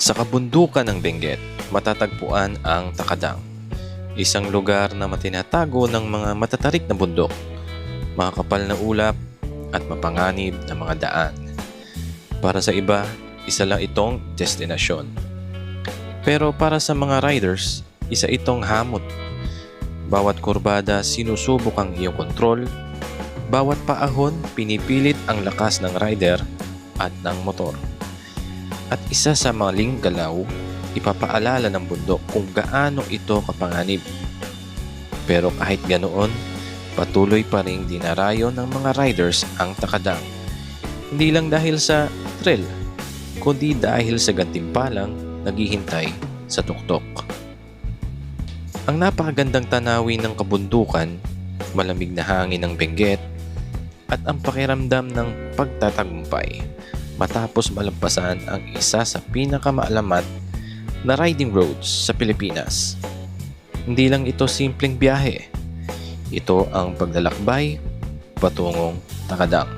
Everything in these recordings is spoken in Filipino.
Sa kabundukan ng Benguet, matatagpuan ang Takadang, isang lugar na matinatago ng mga matatarik na bundok, makakapal na ulap at mapanganib na mga daan. Para sa iba, isa lang itong destinasyon. Pero para sa mga riders, isa itong hamon. Bawat kurbada sinusubok ang iyong kontrol, bawat paahon pinipilit ang lakas ng rider at ng motor. At isa sa maling galaw, ipapaalala ng bundok kung gaano ito kapanganib. Pero kahit ganoon, patuloy pa ring dinarayo ng mga riders ang Takadang. Hindi lang dahil sa thrill, kundi dahil sa gantimpalang naghihintay sa tuktok. Ang napakagandang tanawin ng kabundukan, malamig na hangin ng Benguet, at ang pakiramdam ng pagtatagumpay matapos malampasan ang isa sa pinakamaalamat na riding roads sa Pilipinas. Hindi lang ito simpleng biyahe. Ito ang paglalakbay patungong Takadang.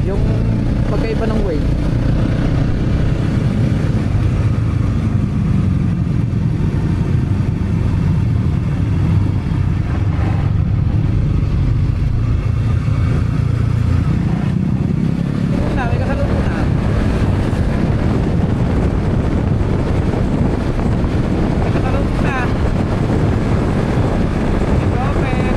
Yung pagkaiba ng weight. May kasalubong na. May kasalubong na. It's open.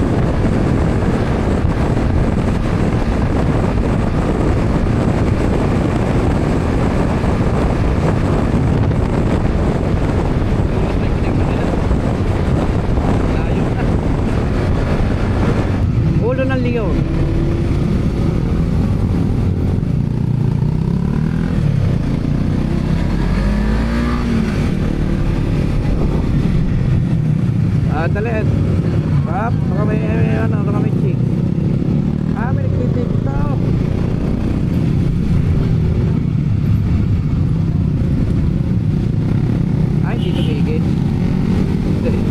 Ulo ng leon. Dali. Pap, baka may ano, baka may chick. May nagtitig ito. Hindi tumigil. Dali.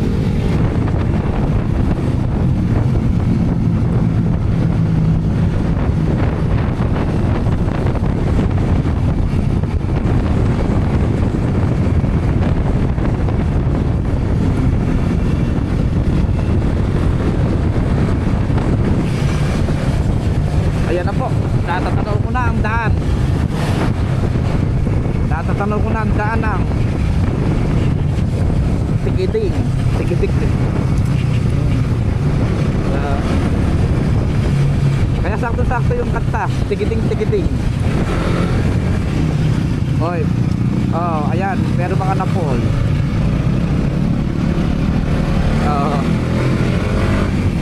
Ayan na po, natatanaw ko na ang daan. Natatanaw ko na ang daan ng Tikiting. Tikitik. Kaya sakto-sakto yung kanta. Tigiting-tigiting. Oy. Oh, ayan, meron mga napol.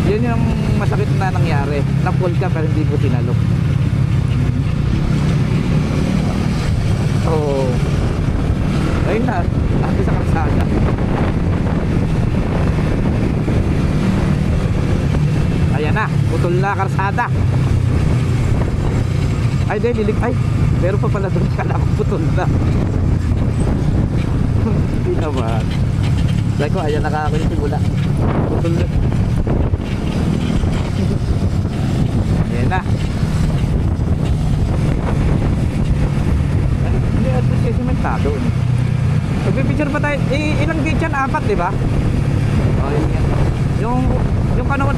Yun yung masakit na nangyari. Napol ka pero hindi mo tinalo. Oh. Ayun na, dati sa kalsada. Ayan na, putol na kalsada. Ay, di, lilik. Ay, meron pa pala doon. Kala ko putol na. Hindi naman. Sabi ko, ayan nakakasimula. Putol na. Ayan na. Hindi, at least kasi mentado. Magpipicture pa tayo. Eh, ilang gate yan? 4, di ba? Oh, yun yan. Yung kanon.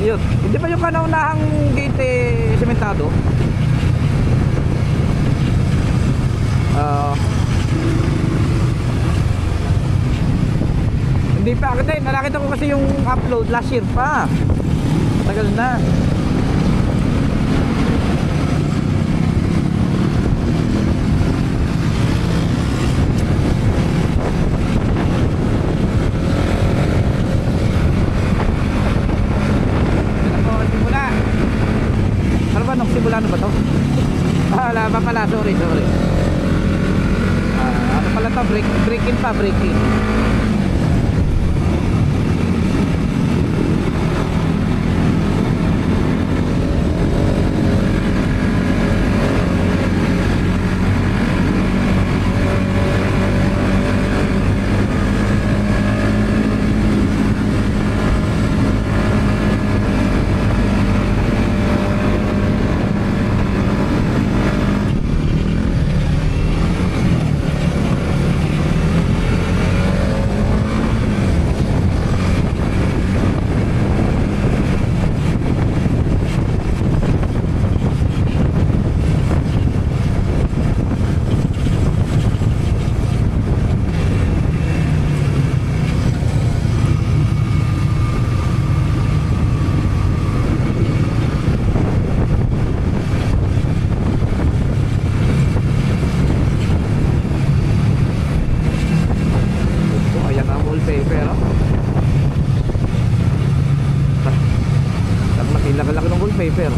Yun. Hindi pa yung kanaunahang gate sementado? Hindi pa. Kasi nakita ko kasi yung upload last year pa. Tagal na. Simula na ba to? Wala pa pala, sorry. Ano pala to? Break in. Paper.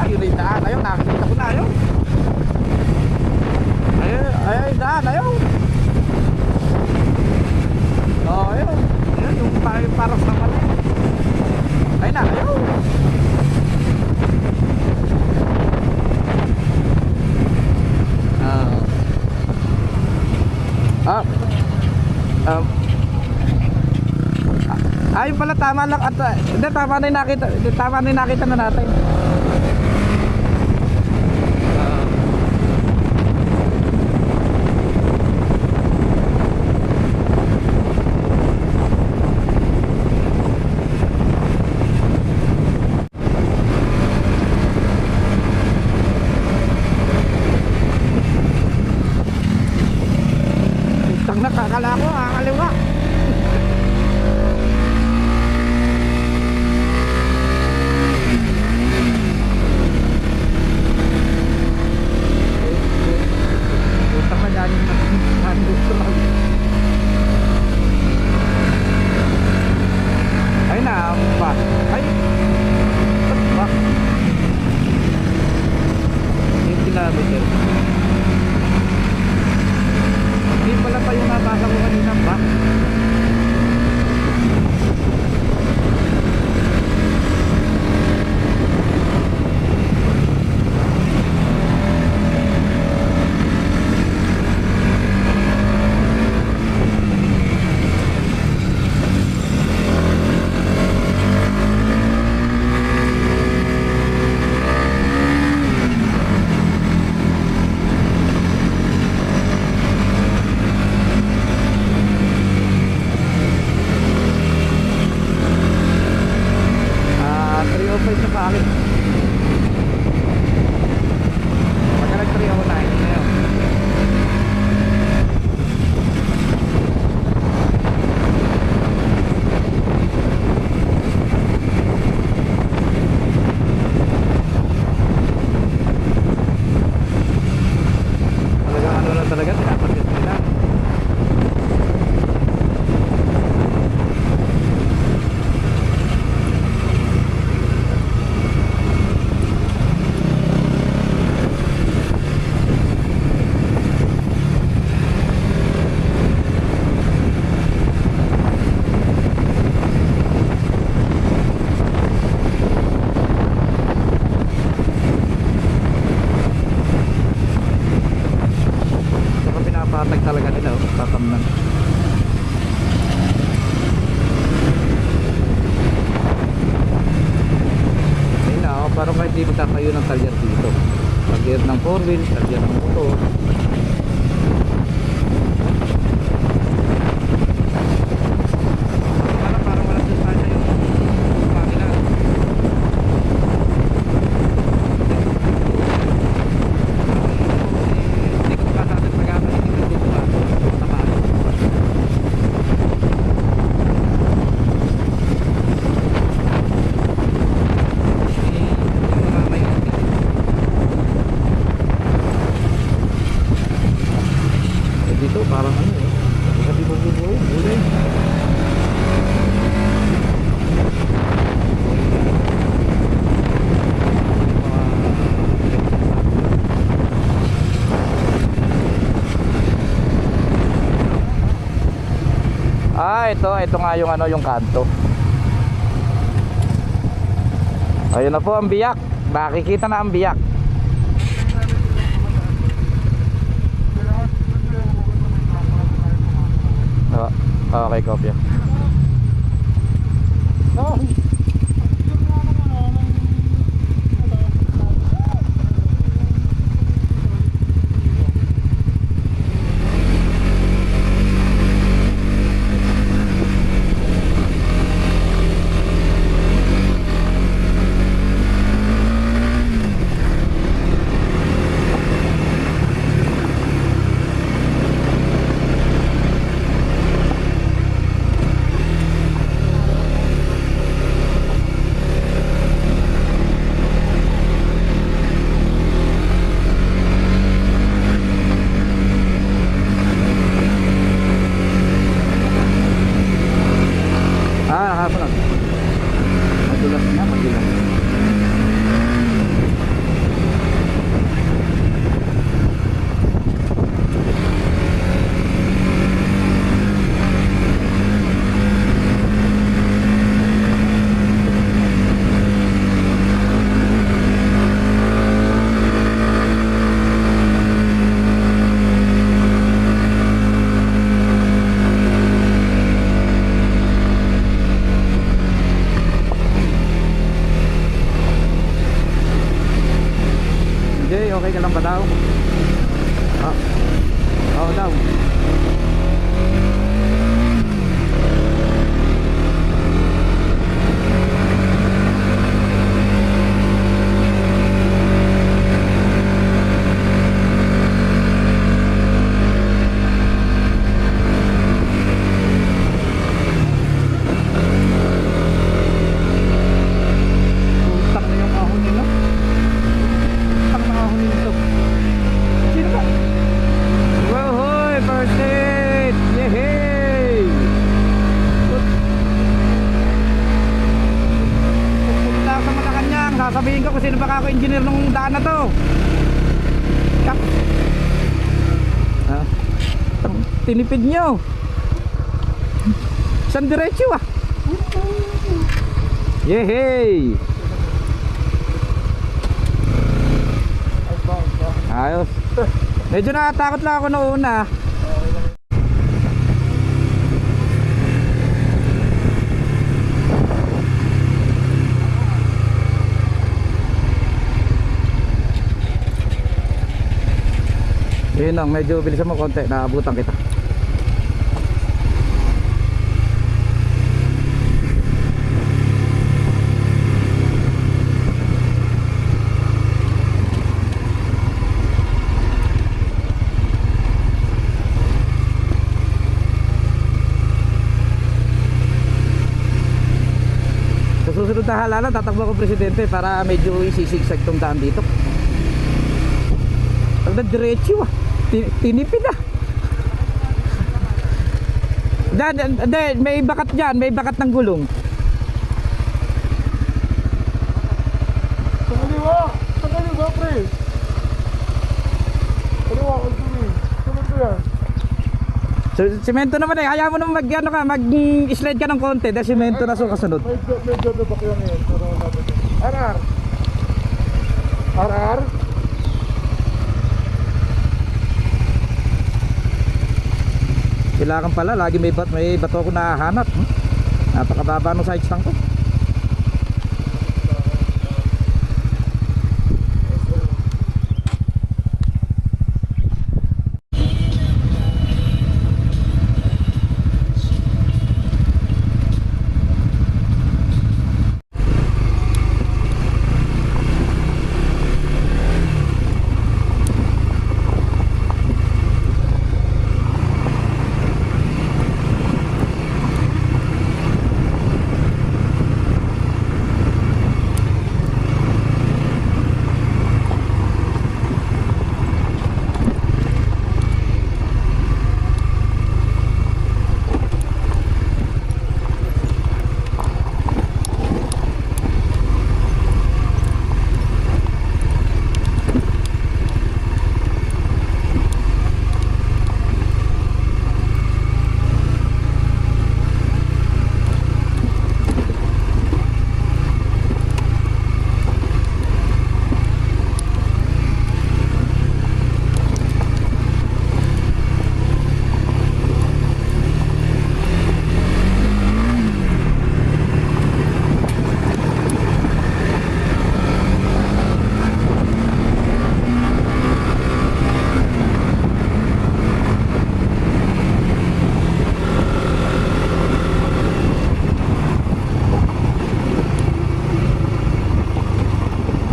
Yun ay daan. Ayun, nakakita ko na. Ayun, daan. Ayun. Ayun. Ayun, yung parang sa mali. Ayun na, ayun. Ayun pala, tama lang at tama na yung nakita na natin. Tang nakakala ko, kaliwa. Ay na pa. Ay. Ba. Yung kilometer. Hindi pala pa yung nabasa ko kanina ba? magtatayo ng talyer dito. Talyer ng 4-wheel, talyer ng motor. Parang walang distansya yung makina. Hindi ko pa sa atin pag-apalit yung dito ba? Tamaan. Dito parang ano eh. Sabi mo bubuo, bulay. Ito nga yung ano, yung kanto. Ayun na po ang biyak. Makikita na ang biyak. Okay, kopya. Nakasunod. Madulas na, madulas. Okay ka lang ba daw? Oo daw. Putak na yung ahon nila. Sino ba? Wow, hoy, first aid! Yehey! Pupunta sa Malacanang, sasabihin ko kung sino ba kako-engineer nung daan na to. Kap. Tinipid nyo. San diretso ah? Yehey! Ayos. Medyo nakatakot lang ako noong una. Yun lang, medyo bilisan mo konti, naabutan kita. Susunod na halalan, tatakbo ko presidente para medyo isisigsag tong daan dito. Pag nagdiretso ah, tinipid ah. Dan, may bakat dyan, may bakat ng gulong. Sa kaliwa pre. Kaliwa ko tuloy. Sunod ko yan. Semento naman eh, kaya mo naman mag-slide ka ng konti dahil semento na kasunod. Medyo nabak lang yan. Pero wala ba dyan. RR. RR. Kailangan pala, lagi may bato ko nahahanap. Napakababa ng sides lang to.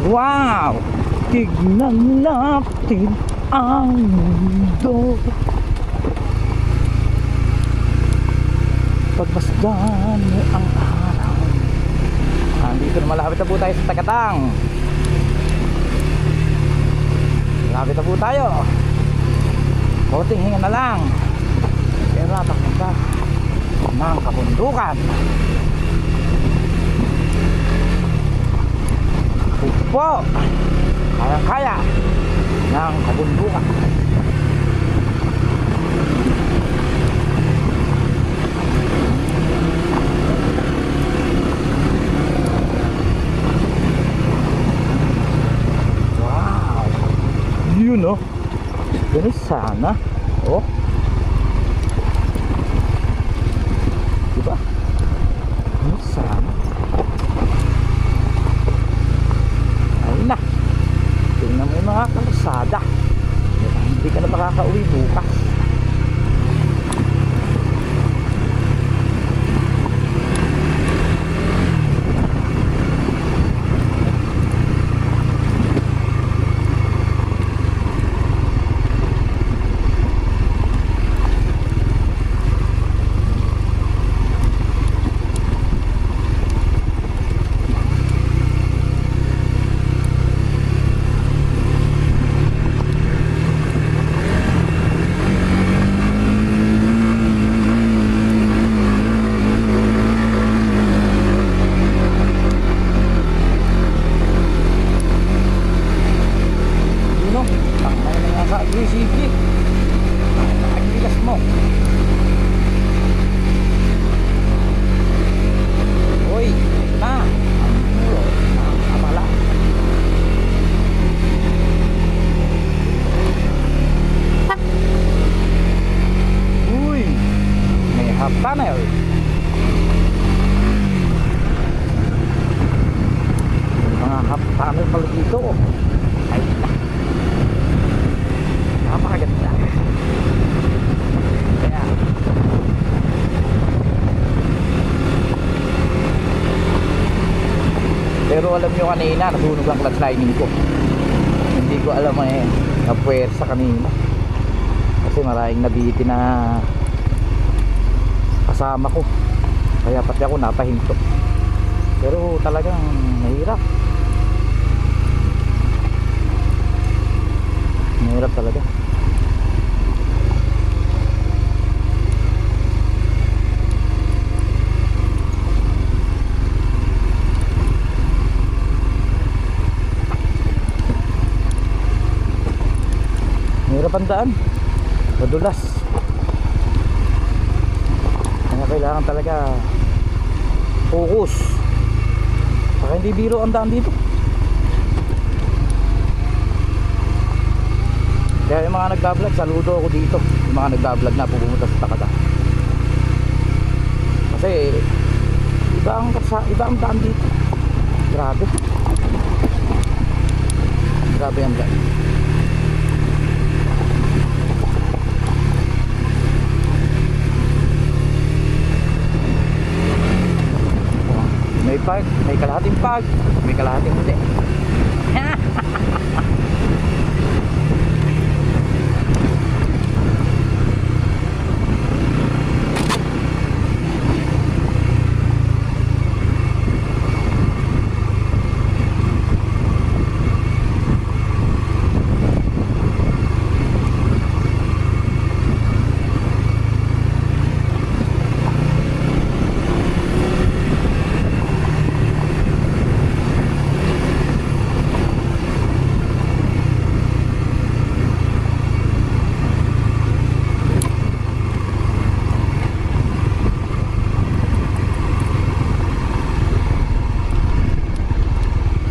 Wow! Tignan natin ang mundo. Pagmasdan mo ang araw. Andito na, malapit na po tayo sa Tagatang. Malapit na po tayo. Konting hinga na lang. Pero papunta ng kabundukan. Upo, kaya-kaya ng kabundukan. Wow, yun oh. Ganun sana. Oh, diba? Ganun sana. Ayun na. Tingnan mo yung mga kalsada. Hindi ka na makakauwi bukas. Tunnel. Mga half tunnel pala dito. Ay, napakaganda. Kaya pero alam nyo kanina nasunog ang clutch lining ko. Hindi ko alam napuwersa kanina kasi maraming nabitin na kasama ko, kaya pati ako napahinto. Pero talagang mahirap talaga. Mahirap ang daan, madulas. Kailangan talaga focus. Saka hindi biro ang daan dito. Kaya yung mga nagbablog, saludo ako dito. Yung mga nagbablog na pupunta sa Takada. Kasi iba ang daan dito. Grabe. Grabe ang daan. May park, may kalahating park, may kalahating hindi.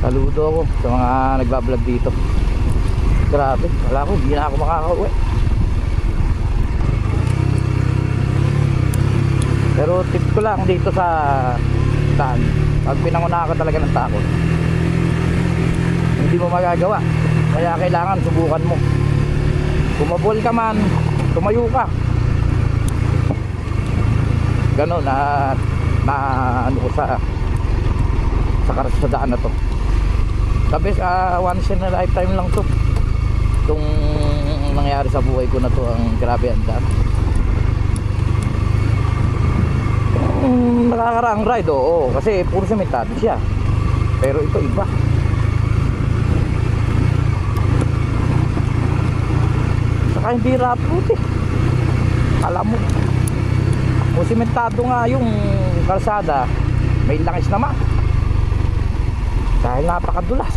Saludo ako sa mga nagbablog dito. Grabe, wala ko, hindi na ako makakauwi. Pero tip ko lang dito sa daan, pag pinangunahan ka talaga ng takot, hindi mo magagawa. Kaya kailangan subukan mo. Kumabol ka man, tumayo ka. Ganon na ano ko sa daan na to. Sabi, once in a lifetime lang to. Itong nangyari sa buhay ko na to, ang grabe ang daan. Nakakaraang ride, oo, kasi puro sementado siya. Pero ito iba. Saka hindi rough road eh. Alam mo, kung sementado nga yung kalsada, may langis naman dahil napakadulas.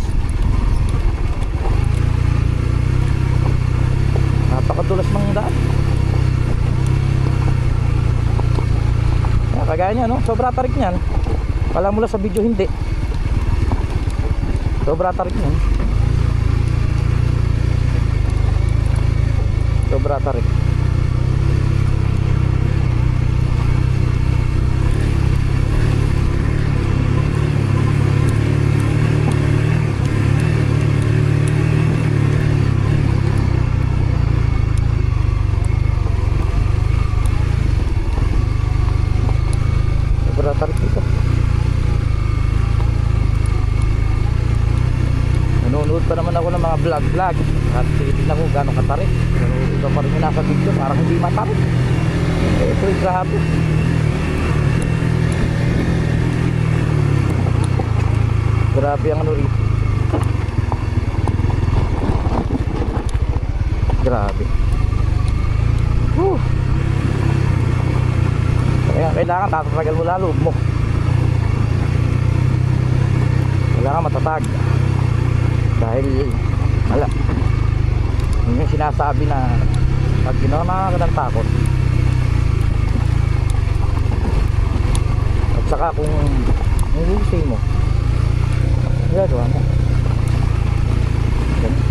Napakadulas ng daan. Kagaya niya, no? Sobra tarik niyan. Kala mula sa video, hindi. Sobra tarik niyan. Sobra tarik. Sobra tarik dito. Nanonood pa naman ako ng mga vlog at tinitignan ko gano'ng katarik. Pero iba pa rin yung nasa video, parang hindi matarik. Ito yung grabe. Grabe ang ano rito. Grabe. Kaya kailangan tatagal mo lalo mo. Kailangan matatag. Dahil wala. Yun yung sinasabi na pag ginawa ka ng takot. At saka kung nilisay mo, gagawa mo. Ganun.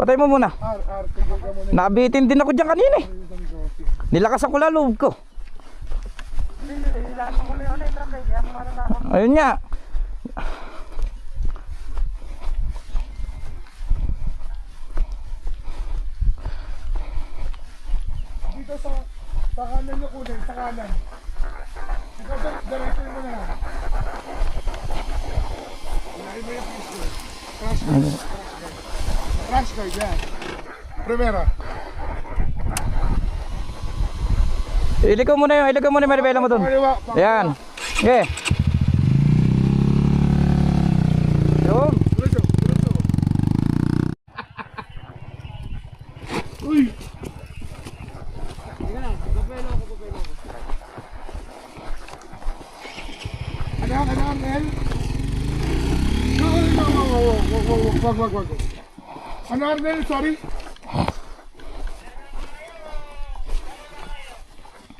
Patay mo muna. Nabitin din ako dyan kanina eh. Nilakasan ko lalo ko. Ayun nga. Dito sa Sa kanan nyo kunin, sa kanan. Ikaw, diretso mo na lang. Ilahin mo yung pistol. Crash guard. Crash guard, yan. Primera. Iligaw mo na yung maribela mo dun. Pakaliwa. Ayan. Okay. Yun. Diretso, diretso. Uy! Ano, Mel? Wag. Ano, Arnel? Sorry.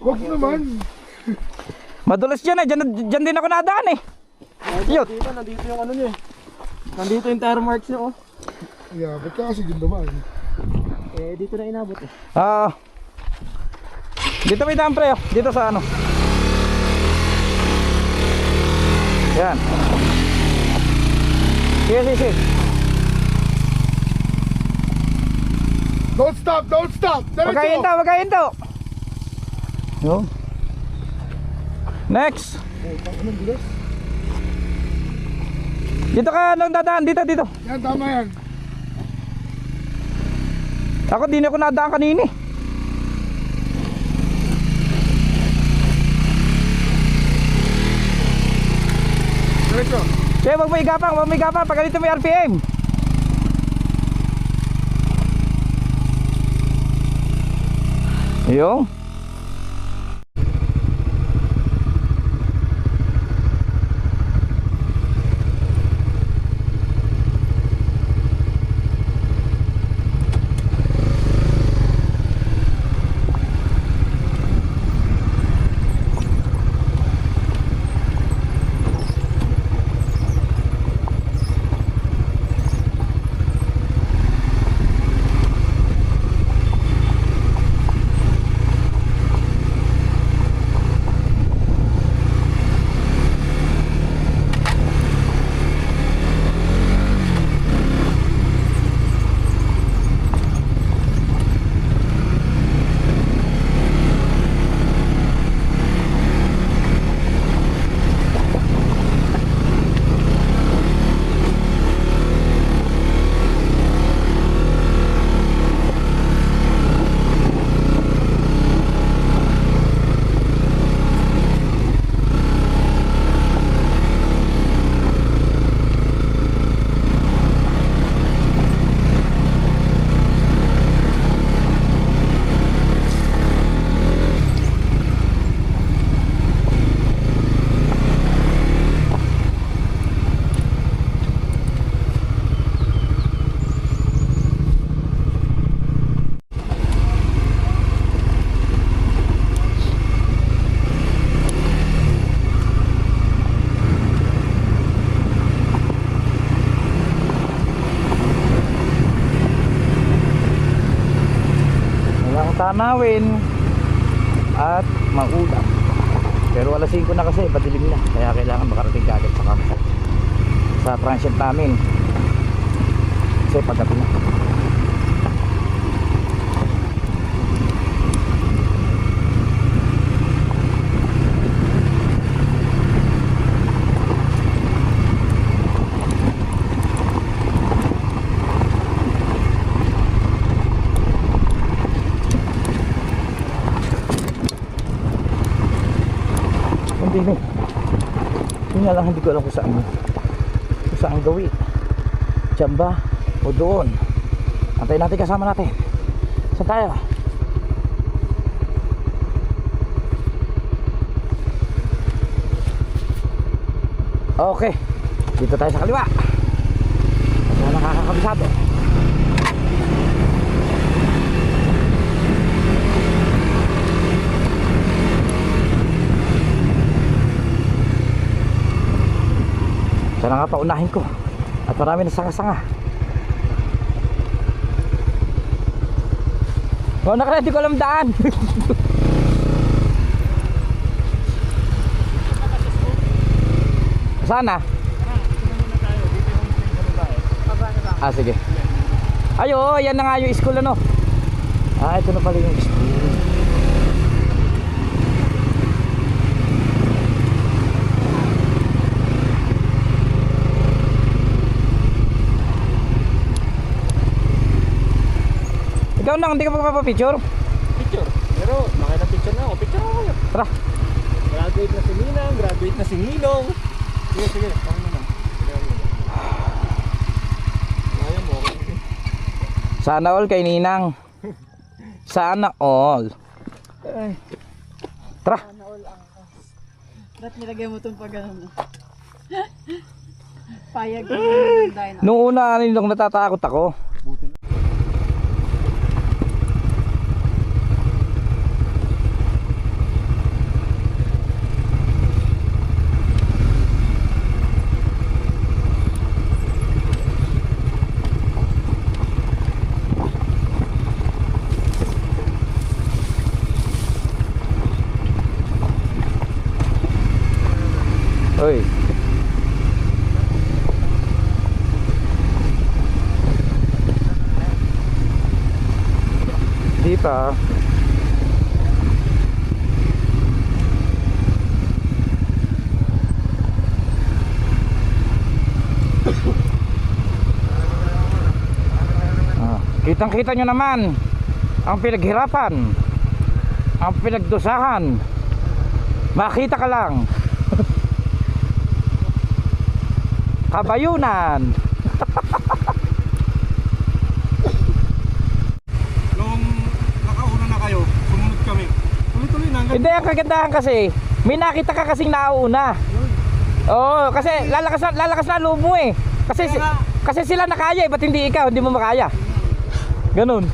Wag naman. Madulas dyan eh. Dyan din ako nadaan eh. Yun. Nandito yung ano niya eh. Nandito yung tire marks niya oh. Yeah, ba't ka kasi gindamaan? Eh dito na inabot eh. Dito may daan pre. Dito sa ano. Yan. Sige. Don't stop! Diretso! Wag kayo hinto. Yun. Next. Dito ka lang dadaan. Dito. Yan, tama yan. Ako di na ako nadaan kanina eh. Diretso. Kaya wag mo igapang. Pag ganito may RPM. Yung. Tanawin at maulam. Pero alas 5 na kasi, padilim na. Kaya kailangan makarating kagad sa campsite. Sa transient namin. Kasi paggabi na. Yun nga lang, hindi ko alam kung saan gawin. Diyan ba o doon? Antayin natin kasama natin. Saan tayo? Okay, dito tayo sa kaliwa. Wala nakakakabisado. Sana nga paunahin ko. At marami na sanga-sanga. Oh, nakala, di ko alam daan. Sana? Ah, sige. Ay, oo, yan na nga yung school ano. Ah, ito na pala yung school. lang, hindi ka magpapapicture. Picture. Pero, picture na ako. Picture ako kayo. Tara. Graduate na si Ninang, graduate na si Ninong. Sige, sige. Tama na lang. Ayaw mo, okay. Sana all kay Ninang. Sana all. Ay. Tara. Ba't nilagay mo itong pag ano? Payag ko yung dahil. Nung una, nung natatakot ako. Uy. Di pa. Kitang-kita nyo naman ang pinaghirapan, ang pinagdusahan. Makita ka lang. Kabayunan. Nung nakauna na kayo, sumunod kami. Tuloy-tuloy na. Hindi, ang kagandahan kasi may nakita ka kasing nauuna. Oo, kasi lalakas na loob mo eh. Kasi sila nakaya eh, ba't hindi ikaw, hindi mo makaya? Ganun.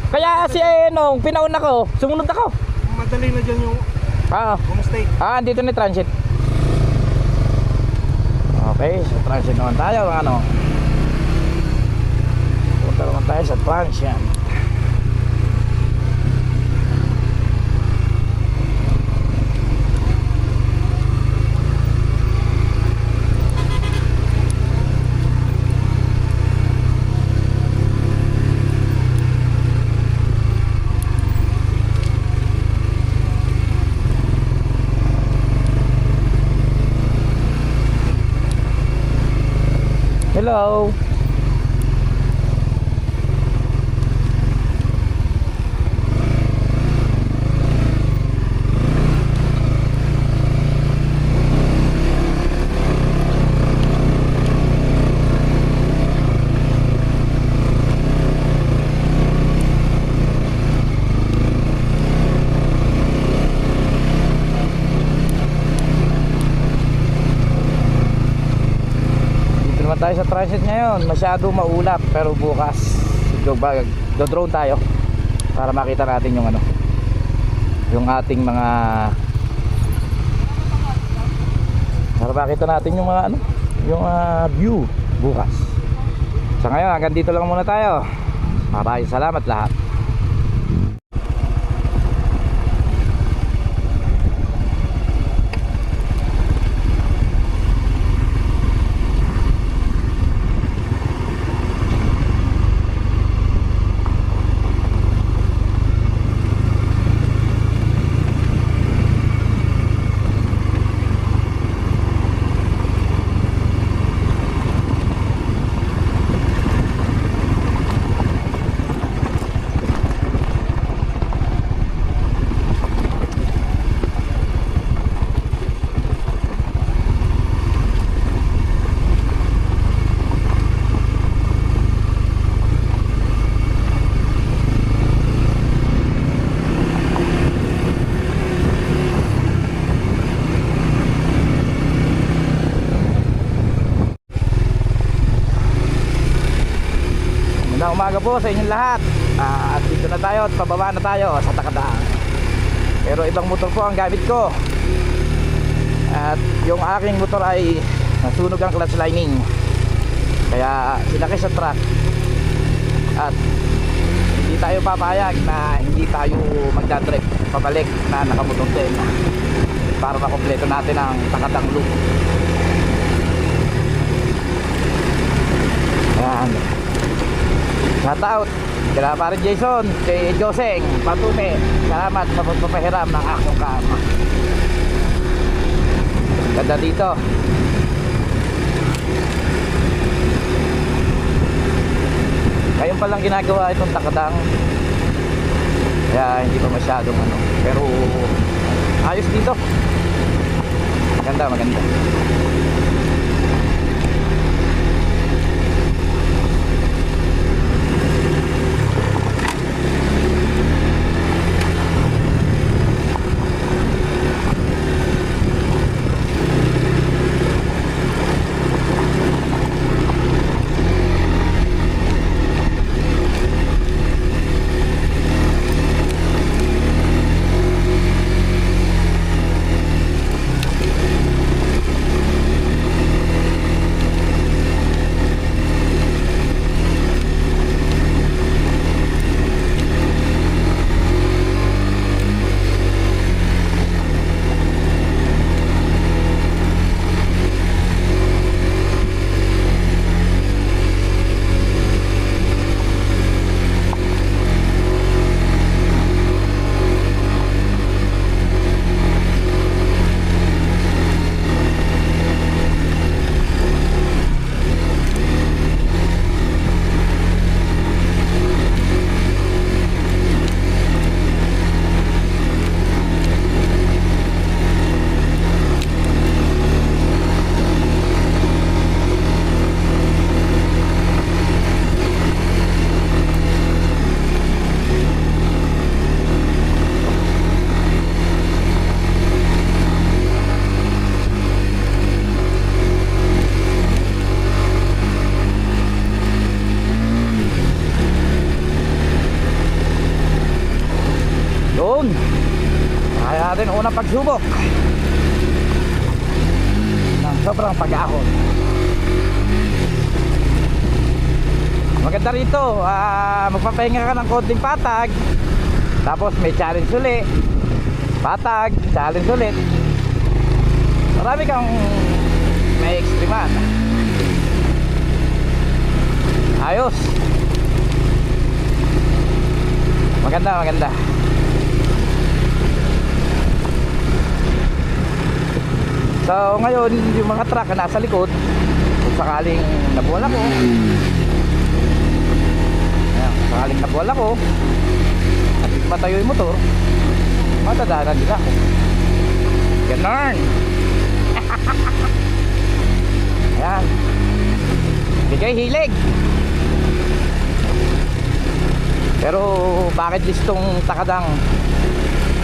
Kaya kasi nung pinauna ko, sumunod ako. Madali na dyan yung homestay. Dito na transit. Okay, sa transit naman tayo, ano. Punta naman tayo sa transit. Hello. Tayo sa transit ngayon, masyado maulap, pero bukas do-drone tayo para makita natin yung ano, yung ating mga, para makita natin yung mga ano, yung view bukas. Sa ngayon hanggang dito lang muna tayo. Maraming salamat lahat. Umaga po sa inyong lahat. At dito na tayo at pababa na tayo sa Takadang. Pero ibang motor po ang gamit ko. At yung aking motor ay nasunog ang clutch lining. Kaya sinakay sa truck. At hindi tayo papayag na hindi tayo magdadrive pabalik na nakamotor din, para makompleto natin ang Takadang loop. Ayan. Shout out kaya pare Jason, kay Joseng Patume, salamat sa pagpapahiram ng aking kama. Ganda dito. Ngayon palang ginagawa itong Takadang. hindi pa masyadong ano. Pero ayos dito. Maganda, maganda. Doon. Kaya natin unang pagsubok ng sobrang pag-ahon. Maganda rito, magpapahinga ka ng konting patag, tapos may challenge ulit, patag, challenge ulit. Marami kang may ekstriman. Ayos. Maganda, maganda. So ngayon yung mga truck na nasa likod, kung sakaling nabuwal ako, ayan, sakaling nabuwal ako at matayo yung motor, matadaanan din ako. Ganun. Ayan, bigay hilig. Pero bakit listong takadang?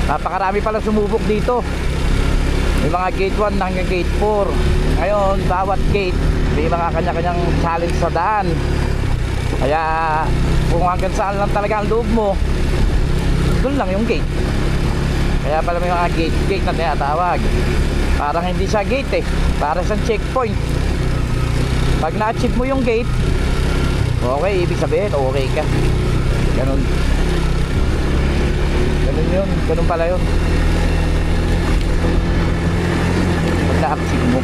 Napakarami palang sumubok dito. May mga gate 1 hanggang gate 4. Ngayon, bawat gate may mga kanya-kanyang challenge sa daan. Kaya kung hanggang saan lang talaga ang loob mo, doon lang yung gate. Kaya pala may mga gate na tinatawag. Parang hindi siya gate eh, parang siyang checkpoint. Pag na-achieve mo yung gate, okay, ibig sabihin okay ka. Ganun. Ganun yun, ganun pala yun. Na-achieve mo.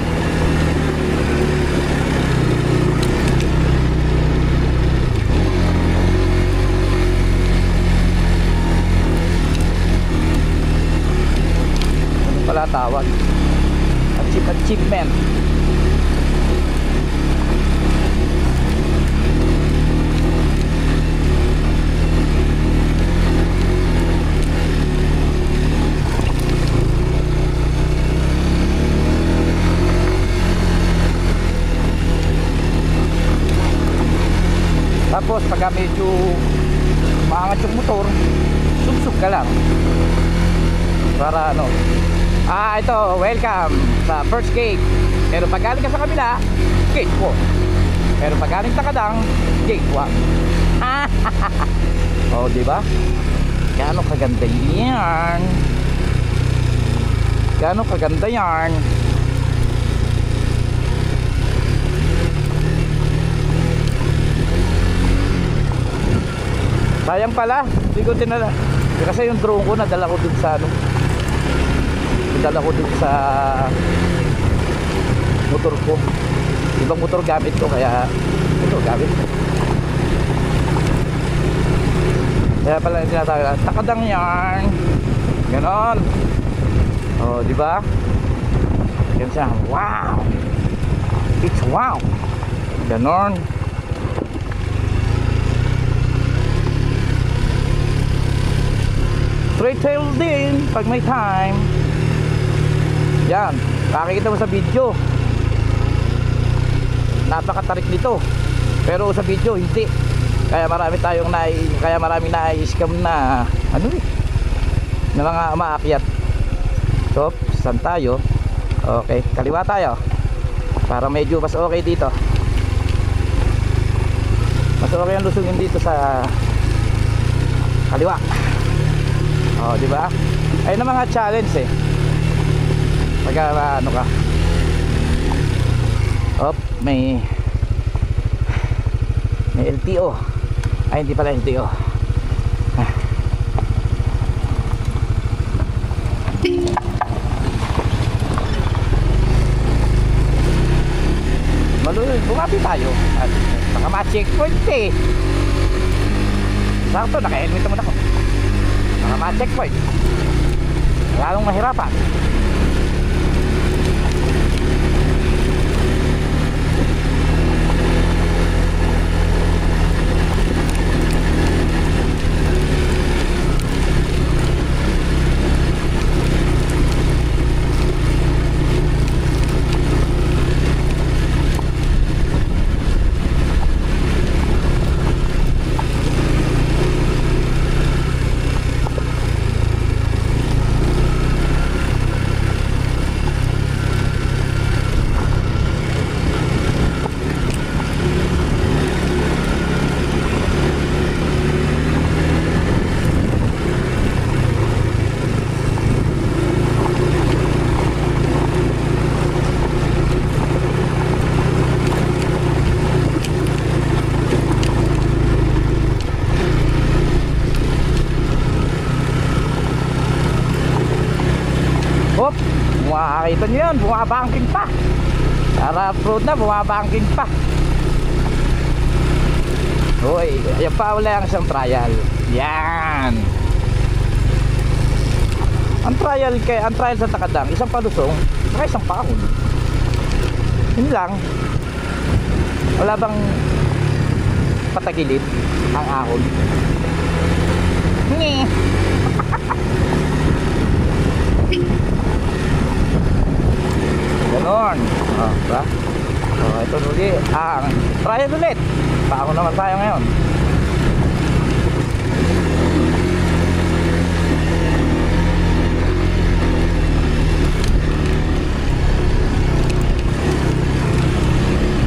Ano pala tawag? Achievement. Tapos pagka medyo maangat yung motor, subsub ka lang para ano. Ito, welcome sa first gate. Pero pag galing ka sa kabila, gate 4. Pero pag galing sa kadang, gate 1. Oh, diba? Gaano kaganda yan. Gaano kaganda yan. Sayang pala, hindi ko dinala. Kasi yung drone ko nadala ko dun sa ano. Nadala ko dun sa motor ko. Ibang motor gamit ko kaya ito gamit ko. Kaya pala yung tinatawag, takadang yan. Ganon. Oh, di ba? Yan siya. Wow. It's wow. Ganon. Straight tail din pag may time. Yan, kakikita mo sa video. Napakatarik nito. Pero sa video hindi. Kaya marami na-scam na na mga umaakyat. So, saan tayo? Okay, kaliwa tayo. Para medyo mas okay dito. Mas okay ang lusungin dito sa kaliwa. Oh, di ba? Ayun ang mga challenge eh. Pag ano ka. May LTO. Ay, hindi pala LTO. Maluloy, bumati tayo. At baka ma-checkpoint eh. Sakto, naka-helmet naman ako. Baka ma-checkpoint. Lalong mahirapan. Makakita nyo yun, bumabangking pa. Para road na, bumabangking pa. Uy, yan pa wala yung isang trial. Yan. Ang trial sa Takadang, isang palusong, saka isang paahon. Yun lang. Wala bang patagilid ang ahon? Nye. Ganon. Ba? Ito ulit. Trial ulit. Paako naman tayo ngayon.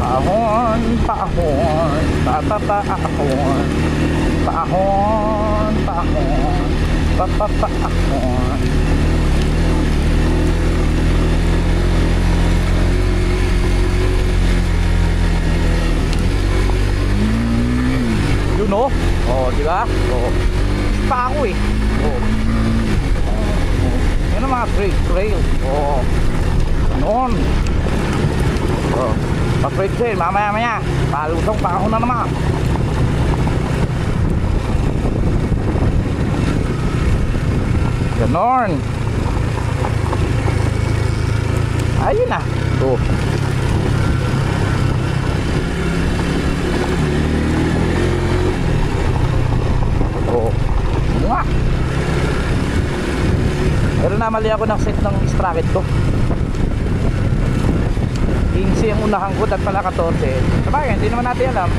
Paahon, paahon, papapaahon, paahon, paahon, papapaahon. Yun o. Di ba? Pa ako eh. Yan ang mga trail. Ganon. Pa-freight trail, mamaya palusong pa ako na naman. Ganon. Ayun na. Nga. Pero namali ako ng set ng sprocket ko. 15 ang unahan ko, dahil pala 14. Sabagay, hindi naman natin alam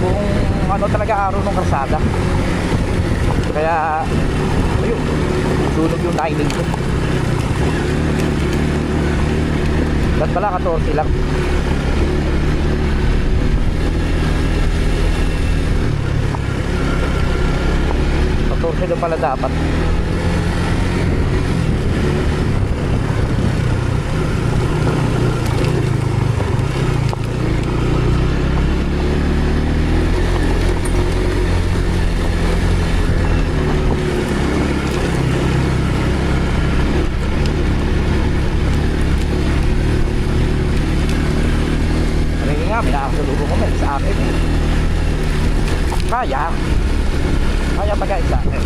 kung ano talaga araw ng kalsada. Kaya ayun, sunog yung timing ko. Dahil pala 14 lang. Doon pala dapat. Ringin nga, minakasalubong ko sa akin. Kaya pa guys sa akin.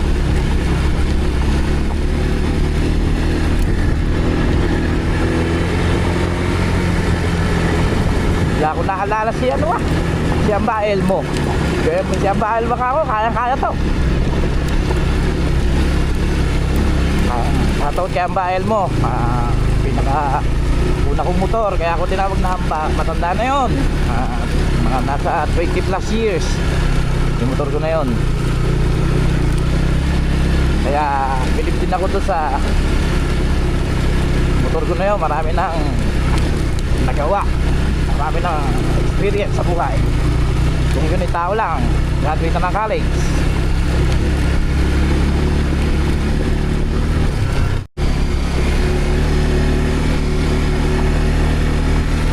Wala ko naalala si si Ambael mo. Si Ambael baka ako, kaya to. shoutout kay Amba Elmo, pinaka una kong motor, kaya ako tinawag na Amba. Matanda na yon, mga nasa 20 plus years yung motor ko na yon. Kaya bilib din ako doon sa motor ko na yun. Marami nang nagawa, marami nang experience sa buhay. Kung ganun tao lang, graduate na ng college.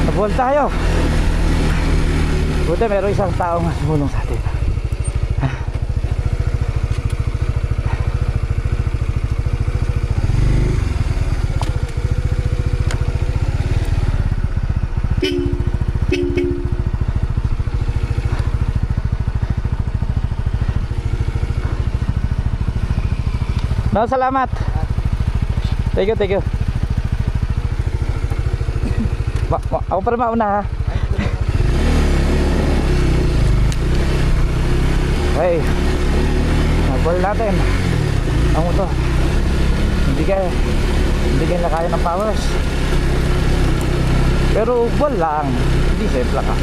Nabuhol tayo. Buti meron isang taong sumulong sa atin. No, salamat. Thank you, thank you. Ako pa rin mauna ha. Okay, nag-ball natin ang motor. Hindi kayo nakaya ng powers, pero ball lang, hindi simple ka.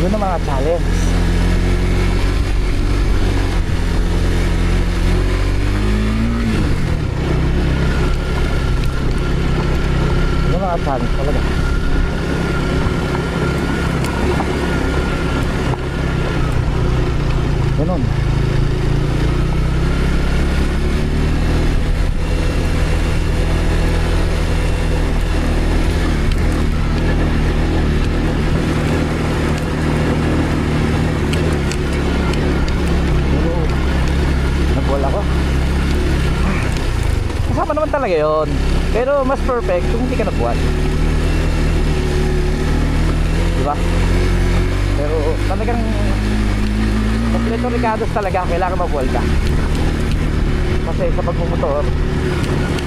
Yun ang mga challenge. Yun ang mga challenge talaga. Ganun. Kasama naman talaga yun, pero mas perfect kung hindi ka nagbuhat, diba? Pero talagang kompleto ricados talaga, kailangan mabuhal ka. Kasi sa pagmumotor,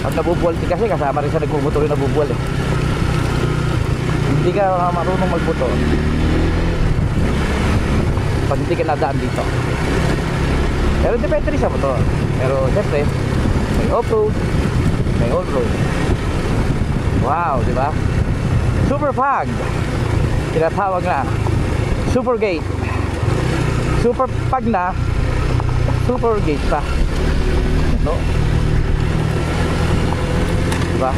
pag nabubuhal kasi kasama rin sa nagmumotor yung nabubuhal eh. Hindi ka marunong magmotor pag hindi ka nadaan dito. Pero depende rin sa motor. Pero siyempre may off-road, may on-road. Wow, di ba? Super Pag, tinatawag na Super Gate. Super Pag na Super Gate pa, no? Di ba?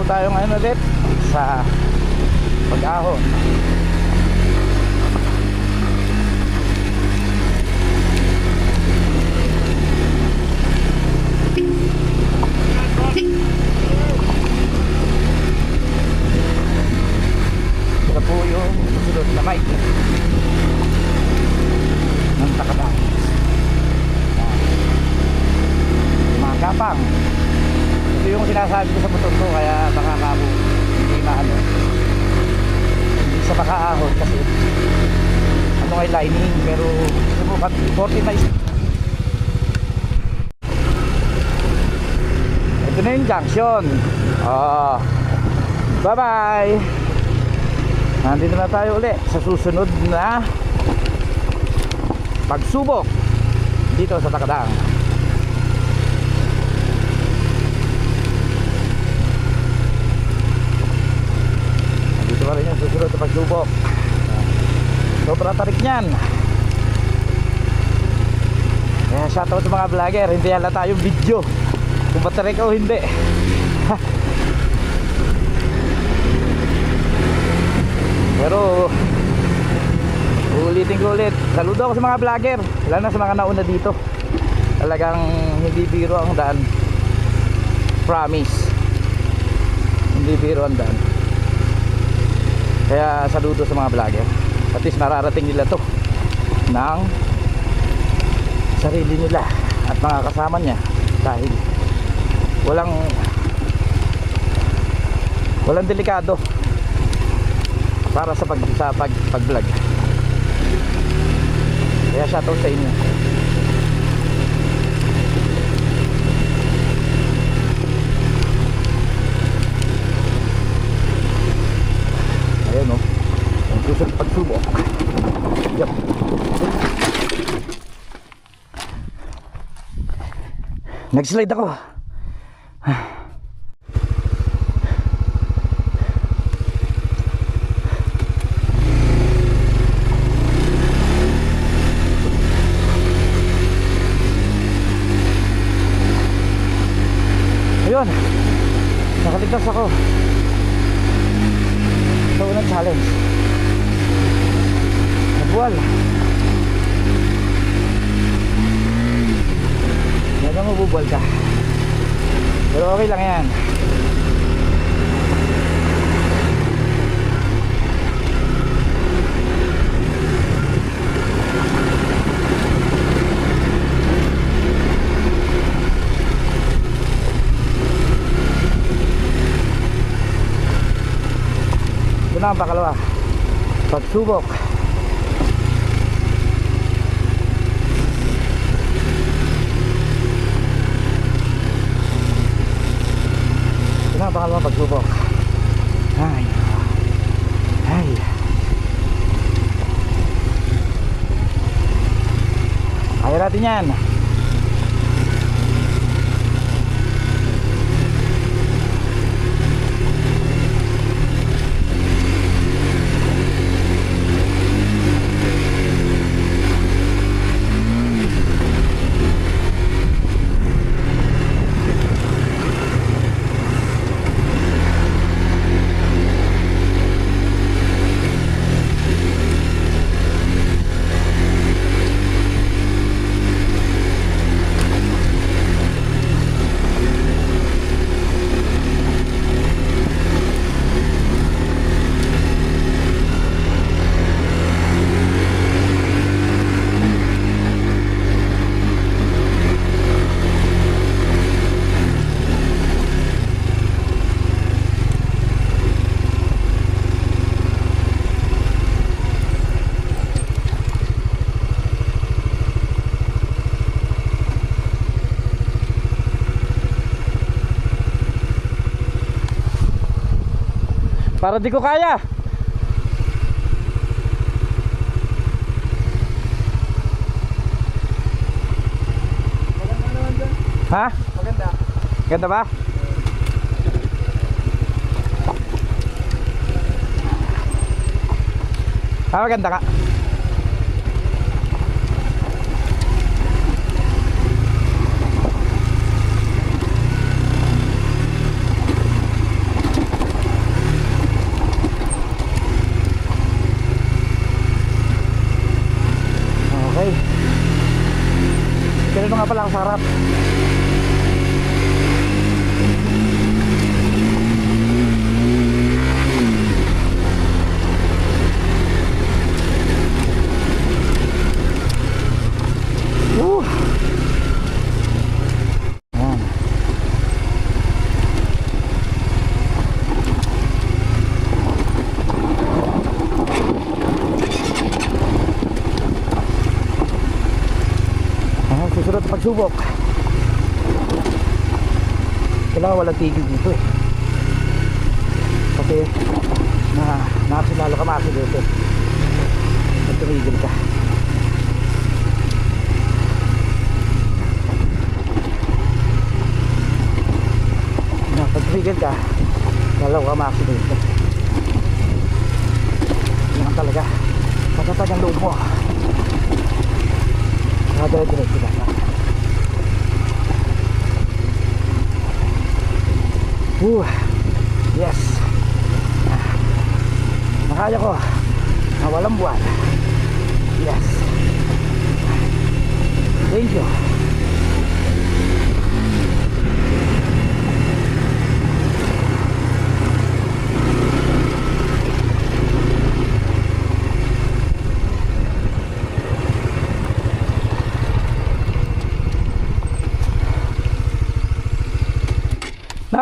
Tayo ngayon ulit sa Pag-ahon. Ito po yung susunod na mic ng Takadang. Mga kapang, ito yung sinasabi ko sa motor ko, kaya nakakabo hindi maano, hindi sa makaahon kasi ano ay lining, pero subukan 40 na ito na yung junction. Bye bye. Nandito na tayo ulit sa susunod na pagsubok dito sa Takadang. Dito pa rin yung susunod na pagsubok. Sobrang tarik niyan. Kaya shoutout sa mga vlogger, hindi halata yung video kung matarik o hindi. Pero ulitin ko ulit, saludo ako sa mga vlogger, lalo na sa mga nauna dito. Talagang hindi biro ang daan, promise. Hindi biro ang daan. Kaya saludo sa mga vlogger. At least nararating nila to ng sarili nila at mga kasama niya, dahil walang delikado para sa pag-vlog. Kaya shoutout sa inyo. Ayan o, ang susunod pagsubok. Yup. Nag-slide ako. Ayun, nakaligtas ako sa unang challenge. Nagbuwal. Yan ang mabubuwal ka, pero okay lang yan. Ito na ang pakalawa, pagsubok. Ito na ang pakalawa, pagsubok. Ay, ay, kaya natin yan. Para di ko kaya. Maganda naman dyan. Ha? Maganda. Ganda ba? Maganda ka. Okay. Ganito nga pala ang sarap. Ayan. Susunod pagsubok. Kailangan walang tigil dito eh. Kasi nakasilalo ka dito. At tumigil ka. Pag tumigil ka, lalaw ka dito. Yan talaga. Matatag ang loob mo. Nakadire-diretso ka. Yes. Nakaya ko na walang buwan. Yes. Thank you.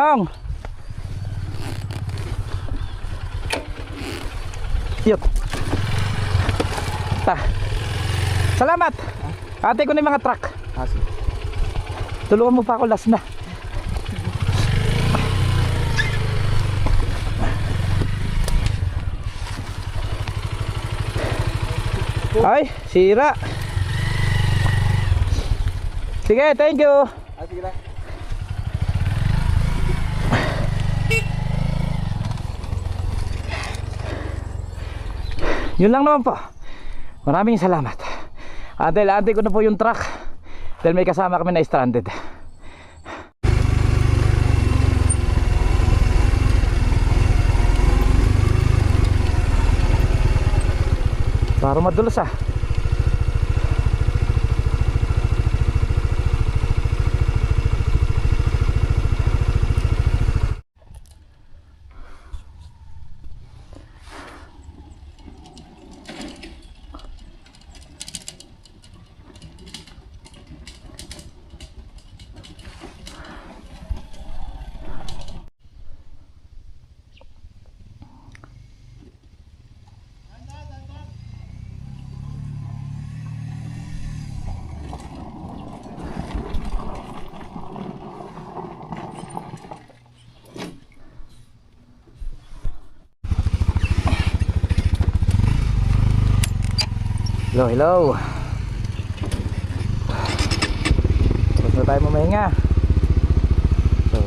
Manong! Yut. Salamat! Ate ko na yung mga truck. Tulungan mo pa ako, last na. Ay, sira. Sige, thank you. Sige lang. Yun lang naman po. Maraming salamat. Ate ko na po yung truck dahil may kasama kami na stranded. Parang madulas ah. Hello, hello. Tapos na tayo mamahinga. So,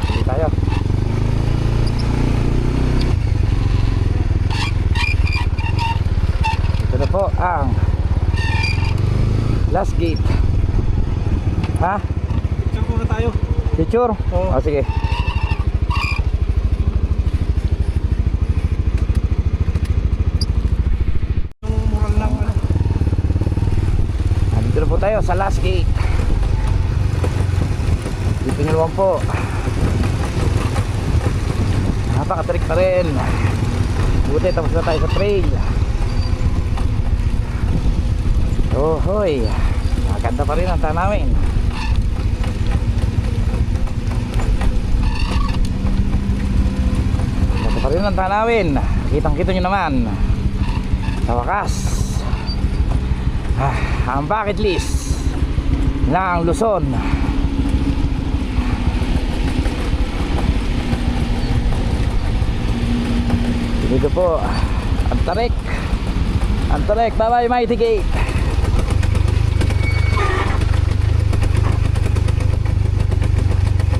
hindi tayo. Ito na po ang last gate. Ha? Picture muna tayo. Picture? Oo. Oh, sige. Yung mural lang ano. Dito na po tayo sa last gate. Dito nyo naman po. Napakatarik pa rin. Buti tapos na tayo sa trail. Oh hoy, maganda pa rin ang tanawin. Maganda pa rin ang tanawin. Kitang kita nyo naman. Sa wakas, ang bucket list ng Luzon. Dito po ang tarik. Ang tarik, bye bye Mighty Gate.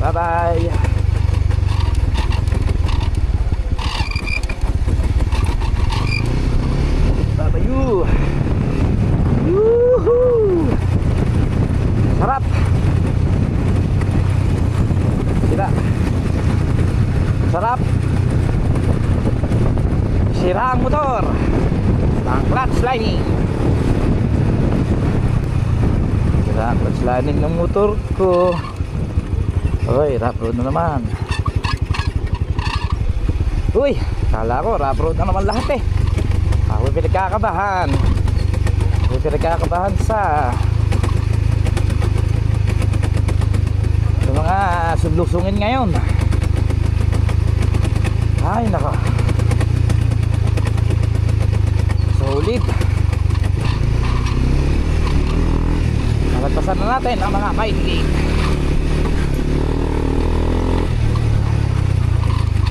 Bye bye. Bye bye you. Woohoo! Sarap. Sira. Sarap. Sira ang motor. Ang clutch lining. Sira ang clutch lining ng motor ko. Uy, rough road na naman. Uy, kala ko rough road na naman lahat eh. Ako pinagkakabahan. Ako pinagkakabahan sa mga sublusungin ngayon. Ay nako. Solid. Nalagpasan na natin ang mga fighting.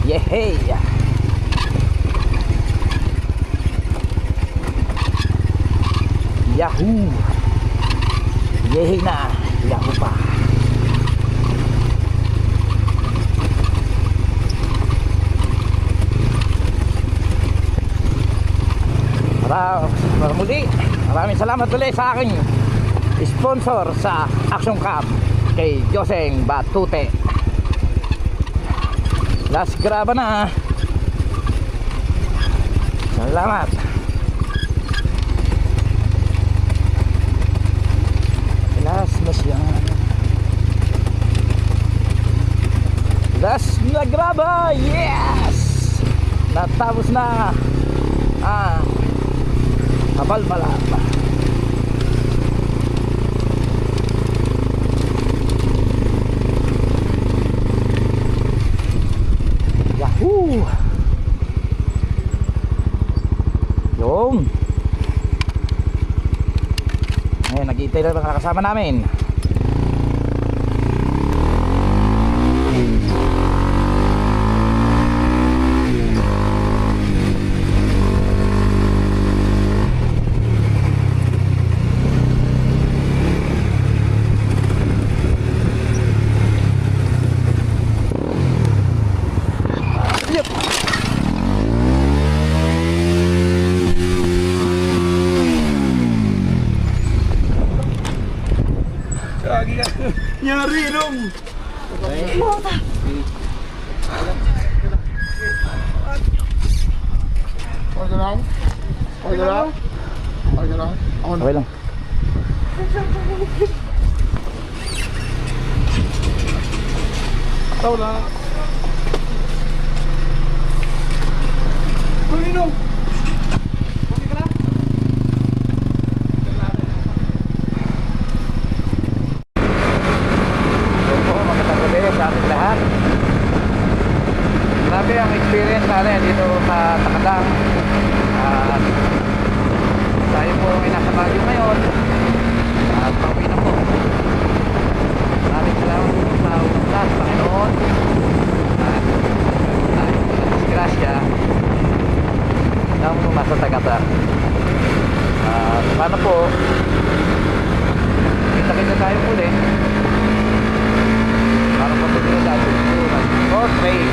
Yehey! Yahoo! Yehey na! Yahoo pa! Muli, maraming salamat ulit sa aking sponsor sa Action Camp kay Joseng Batute. Last graba na. Salamat. Last na siya. Last na graba. Yes. Natapos na. Kapal pala. sila mga kasama namin. Nyari dong. Okay lang? Okay lang? Okay lang? Ako na. Okay lang. Ikaw lang. Kuninong. Magandang gabi sa ating lahat. Grabe ang experience natin dito sa Takadang. At tayo po ay nasa Baguio ngayon. At pauwi na po. Maraming salamat po sa ulat, Panginoon. At tayo po ng disgrasya ng masa Tagata. At sana po kita-kita tayo ulit para patuloy sa ating tulad North Trail.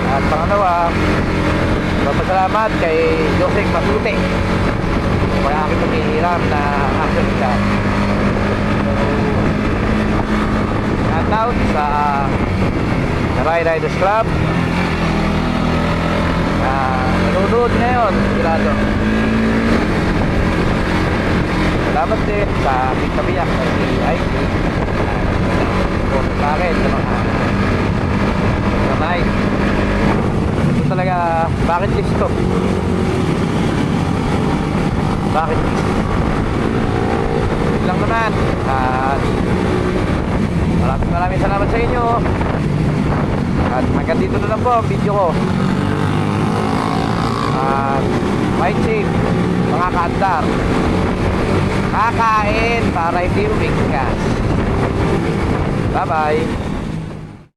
At pangalawa, papasalamat kay Joseng Masute kaya aking paghihiram na action shot. Shout out sa Ride Riders Club na nanonood ngayon, sigurado. Salamat din sa aking kabiyak na si IT sa akin sa mga night. Ito talaga bucket list to. Bucket list lang naman. At maraming salamat sa inyo. At hanggang dito na lang po ang video ko. At ride safe mga kaandar. Kakain para hindi umigkas. Bye bye.